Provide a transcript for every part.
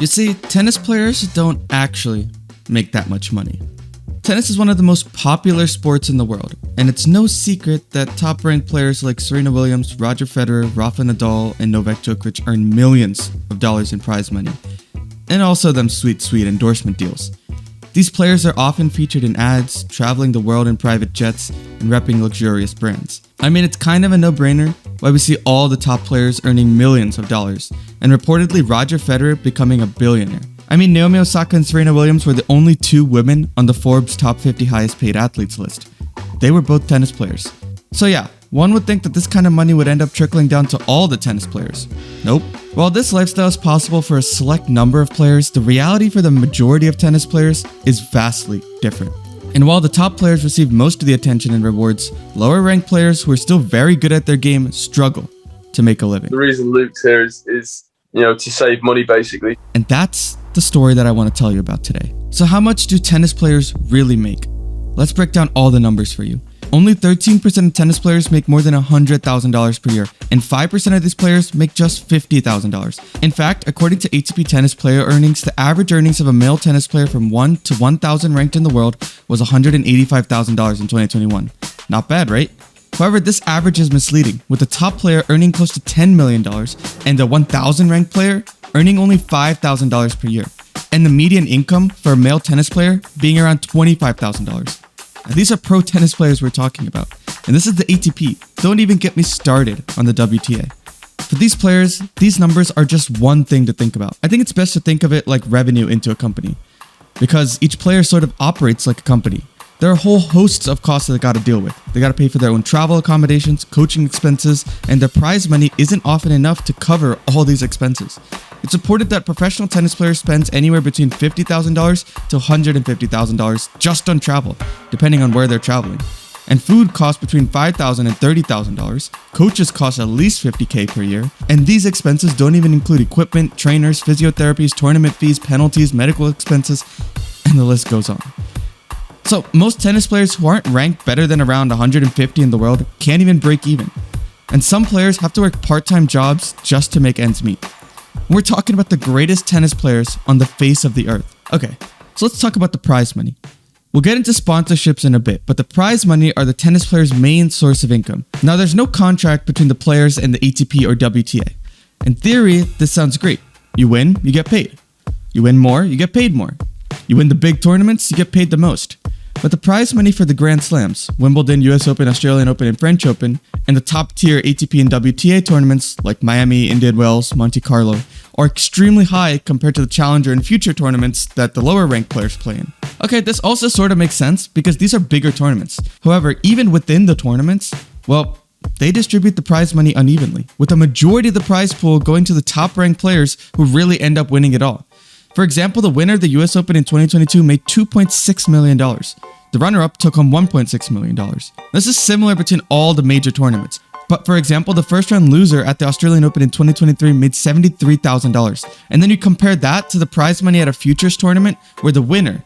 You see, tennis players don't actually make that much money. Tennis is one of the most popular sports in the world, and it's no secret that top-ranked players like Serena Williams, Roger Federer, Rafael Nadal, and Novak Djokovic earn millions of dollars in prize money, and also them sweet endorsement deals. These players are often featured in ads, traveling the world in private jets, and repping luxurious brands. I mean, it's kind of a no-brainer why we see all the top players earning millions of dollars, and reportedly Roger Federer becoming a billionaire. I mean, Naomi, Osaka, and Serena Williams were the only two women on the Forbes top 50 highest paid athletes list. They were both tennis players. So yeah, one would think that this kind of money would end up trickling down to all the tennis players. Nope. While this lifestyle is possible for a select number of players, the reality for the majority of tennis players is vastly different. And while the top players receive most of the attention and rewards, lower ranked players who are still very good at their game struggle to make a living. The reason Luke's here is to save money basically. And that's the story that I want to tell you about today. So how much do tennis players really make? Let's break down all the numbers for you. Only 13% of tennis players make more than $100,000 per year, and 5% of these players make just $50,000. In fact, according to ATP Tennis Player Earnings, the average earnings of a male tennis player from 1 to 1,000 ranked in the world was $185,000 in 2021. Not bad, right? However, this average is misleading, with the top player earning close to $10 million and the 1,000 ranked player earning only $5,000 per year, and the median income for a male tennis player being around $25,000. Now, these are pro tennis players we're talking about, and this is the ATP. Don't even get me started on the WTA. For these players, these numbers are just one thing to think about. I think it's best to think of it like revenue into a company, because each player sort of operates like a company. There are whole hosts of costs that they got to deal with. They got to pay for their own travel accommodations, coaching expenses, and their prize money isn't often enough to cover all these expenses. It's reported that professional tennis players spend anywhere between $50,000 to $150,000 just on travel, depending on where they're traveling. And food costs between $5,000 and $30,000. Coaches cost at least $50,000 per year. And these expenses don't even include equipment, trainers, physiotherapies, tournament fees, penalties, medical expenses, and the list goes on. So most tennis players who aren't ranked better than around 150 in the world can't even break even. And some players have to work part-time jobs just to make ends meet. We're talking about the greatest tennis players on the face of the earth. Okay, so let's talk about the prize money. We'll get into sponsorships in a bit, but the prize money are the tennis players' main source of income. Now, there's no contract between the players and the ATP or WTA. In theory, this sounds great. You win, you get paid. You win more, you get paid more. You win the big tournaments, you get paid the most. But the prize money for the Grand Slams, Wimbledon, US Open, Australian Open, and French Open, and the top tier ATP and WTA tournaments like Miami, Indian Wells, Monte Carlo, are extremely high compared to the Challenger and Future tournaments that the lower ranked players play in. Okay, this also sort of makes sense because these are bigger tournaments. However, even within the tournaments, well, they distribute the prize money unevenly, with a majority of the prize pool going to the top ranked players who really end up winning it all. For example, the winner of the US Open in 2022 made $2.6 million. The runner-up took home $1.6 million. This is similar between all the major tournaments. But for example, the first-round loser at the Australian Open in 2023 made $73,000. And then you compare that to the prize money at a futures tournament where the winner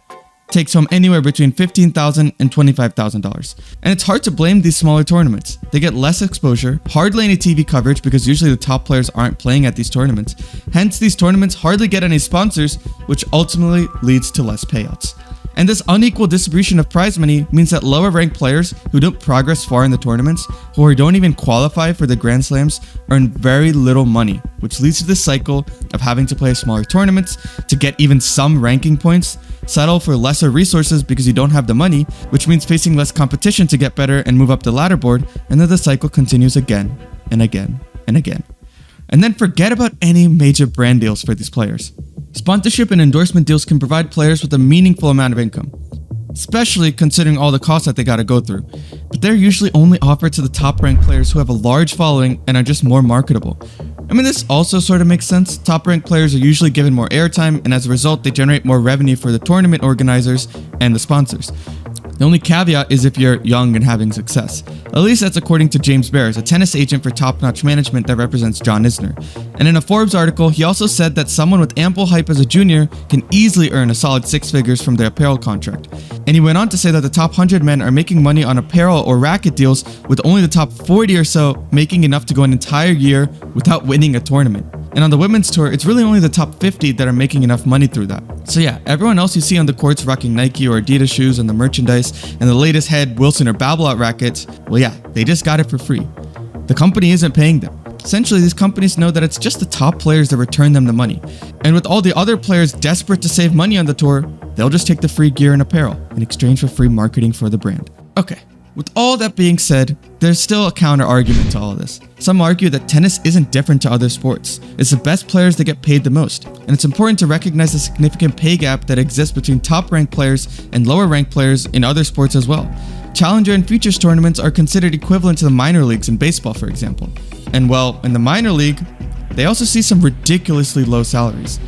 takes home anywhere between $15,000 and $25,000. And it's hard to blame these smaller tournaments. They get less exposure, hardly any TV coverage because usually the top players aren't playing at these tournaments. Hence, these tournaments hardly get any sponsors, which ultimately leads to less payouts. And this unequal distribution of prize money means that lower ranked players who don't progress far in the tournaments, or don't even qualify for the Grand Slams, earn very little money, which leads to this cycle of having to play smaller tournaments to get even some ranking points, settle for lesser resources because you don't have the money, which means facing less competition to get better and move up the ladder board, and then the cycle continues again and again and again. And then forget about any major brand deals for these players. Sponsorship and endorsement deals can provide players with a meaningful amount of income, especially considering all the costs that they gotta go through. But they're usually only offered to the top ranked players who have a large following and are just more marketable. I mean, this also sort of makes sense. Top ranked players are usually given more airtime, and as a result, they generate more revenue for the tournament organizers and the sponsors. The only caveat is if you're young and having success. At least that's according to James Bears, a tennis agent for Top Notch Management that represents John Isner. And in a Forbes article, he also said that someone with ample hype as a junior can easily earn a solid 6 figures from their apparel contract. And he went on to say that the top 100 men are making money on apparel or racket deals, with only the top 40 or so making enough to go an entire year without winning a tournament. And on the women's tour, it's really only the top 50 that are making enough money through that. So yeah, everyone else you see on the courts rocking Nike or Adidas shoes and the merchandise and the latest head Wilson or Babolat rackets, well yeah, they just got it for free. The company isn't paying them. Essentially, these companies know that it's just the top players that return them the money. And with all the other players desperate to save money on the tour, they'll just take the free gear and apparel in exchange for free marketing for the brand. Okay. With all that being said, there's still a counter argument to all of this. Some argue that tennis isn't different to other sports. It's the best players that get paid the most. And it's important to recognize the significant pay gap that exists between top-ranked players and lower-ranked players in other sports as well. Challenger and Futures tournaments are considered equivalent to the minor leagues in baseball, for example. And well, in the minor league, they also see some ridiculously low salaries.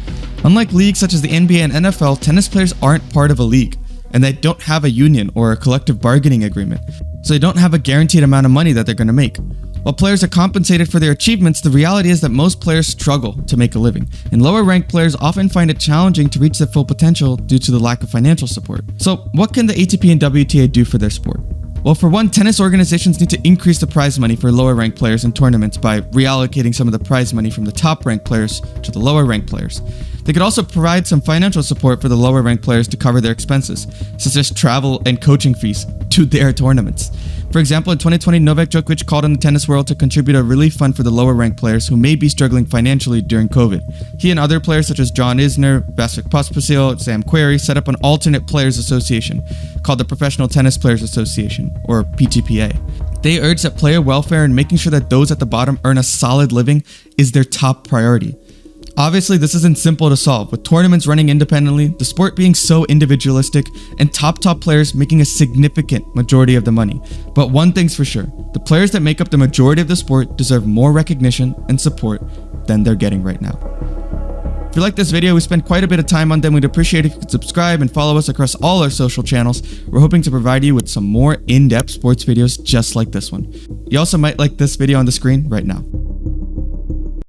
Unlike leagues such as the NBA and NFL, tennis players aren't part of a league, and they don't have a union or a collective bargaining agreement, so they don't have a guaranteed amount of money that they're going to make. While players are compensated for their achievements, the reality is that most players struggle to make a living, and lower-ranked players often find it challenging to reach their full potential due to the lack of financial support. So what can the ATP and WTA do for their sport? Well, for one, tennis organizations need to increase the prize money for lower-ranked players in tournaments by reallocating some of the prize money from the top-ranked players to the lower-ranked players. They could also provide some financial support for the lower-ranked players to cover their expenses, such as travel and coaching fees, to their tournaments. For example, in 2020, Novak Djokovic called on the tennis world to contribute a relief fund for the lower-ranked players who may be struggling financially during COVID. He and other players such as John Isner, Vasek Pospisil, Sam Querrey set up an alternate players association called the Professional Tennis Players Association, or PTPA. They urge that player welfare and making sure that those at the bottom earn a solid living is their top priority. Obviously, this isn't simple to solve, with tournaments running independently, the sport being so individualistic, and top players making a significant majority of the money. But one thing's for sure, the players that make up the majority of the sport deserve more recognition and support than they're getting right now. If you like this video, we spent quite a bit of time on them. We'd appreciate if you could subscribe and follow us across all our social channels. We're hoping to provide you with some more in-depth sports videos just like this one. You also might like this video on the screen right now.